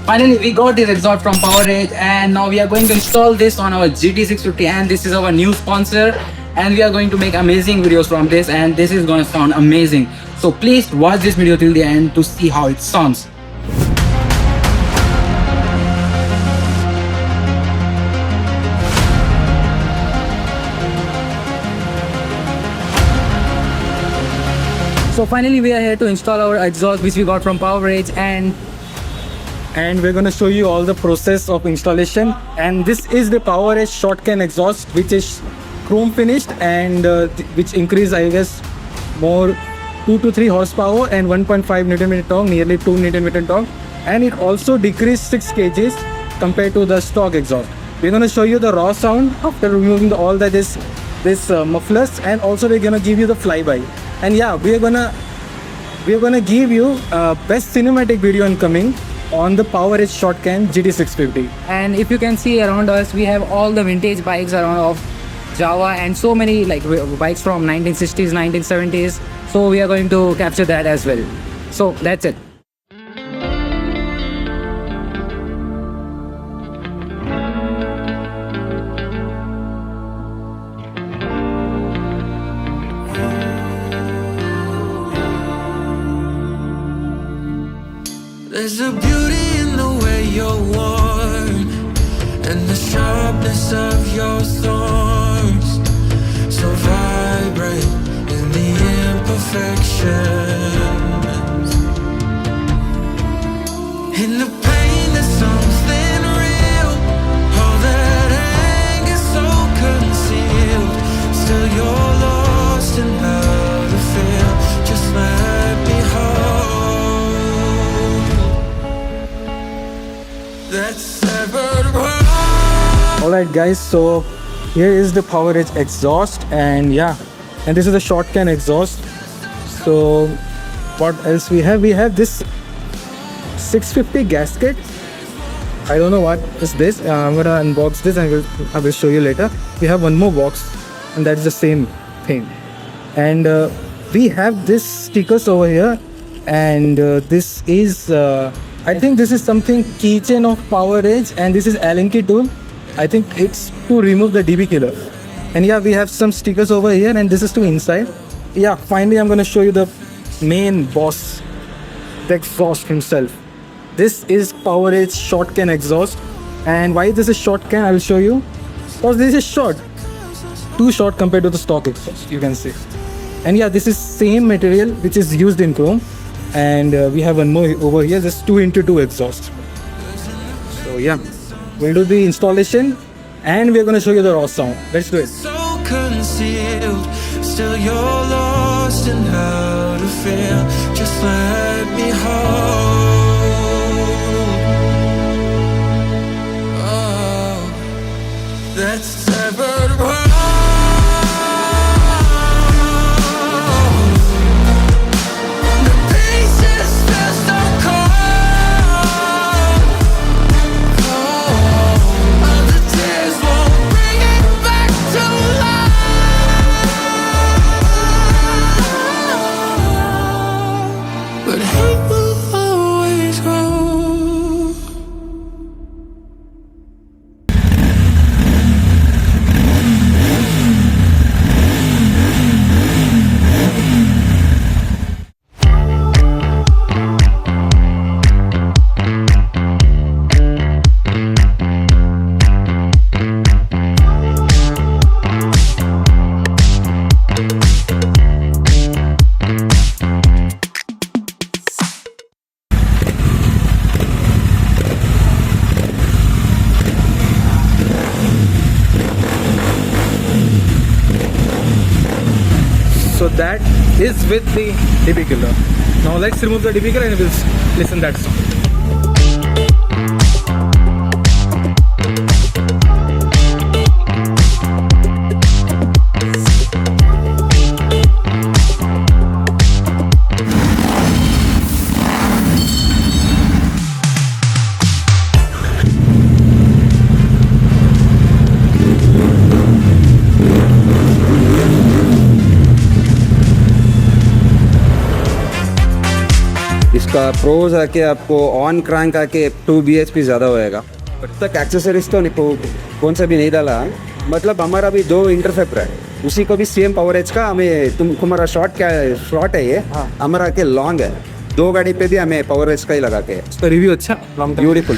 Finally, we got this exhaust from PoweRage, and now we are going to install this on our GT650, and this is our new sponsor, and we are going to make amazing videos from this, and this is going to sound amazing. So please watch this video till the end to see how it sounds. So finally we are here to install our exhaust which we got from PoweRage, and we're going to show you all the process of installation. And this is the PoweRage shotgun exhaust, which is chrome finished, and which increase, I guess, more 2 to 3 horsepower and 1.5 Nm torque, nearly 2 Nm torque, and it also decreased 6 kgs compared to the stock exhaust. We're going to show you the raw sound after removing all that this mufflers, and also we're going to give you the flyby. And yeah, we're gonna give you best cinematic video incoming on the PoweRage shotgun GT650. And if you can see around us, we have all the vintage bikes around of Java, and so many like bikes from 1960s, 1970s. So we are going to capture that as well. So that's it. There's a beauty in the way you're worn, and the sharpness of your thorns, so vibrant in the imperfections, in the pain there's something real, all that anger so concealed, still you're lost in how to feel, just let me hold. Alright guys, so here is the PoweRage exhaust, and yeah, and this is the shotgun exhaust. So what else we have? We have this 650 gasket. I don't know what is this. I'm gonna unbox this and I will show you later. We have one more box, and that's the same thing. And we have this stickers over here, and this is I think this is something keychain of PoweRage, and this is Allen key tool. I think it's to remove the DB killer. And yeah, we have some stickers over here, and this is to inside. Yeah, finally I'm gonna show you the main boss, the exhaust himself. This is PoweRage shotgun exhaust, and why this is shotgun I will show you. Because this is short, too short compared to the stock exhaust, you can see. And yeah, this is same material which is used in chrome. And we have one more over here, this 2x2 exhaust. So yeah, we'll do the installation and we're going to show you the raw sound. Let's do it. So concealed, still you're lost in how to feel, just let me hold. Oh, that's severed world. So that is with the DB killer. Now let's remove the DB killer and we'll listen that song. इसका pros आके आपको on crank आके 2 bhp ज़्यादा होएगा। अब तक accessories तो नहीं कौन सा भी नहीं डाला, मतलब हमारा भी 2 इंटरसेप्टर है, उसी को भी सेम पावरेज का हमें तुम्हारा शॉर्ट है ये, हमारा के लॉन्ग है। 2 गाड़ी पे भी हमें पावरेज का ही लगा के। उसका रिव्यू अच्छा ब्यूटीफुल।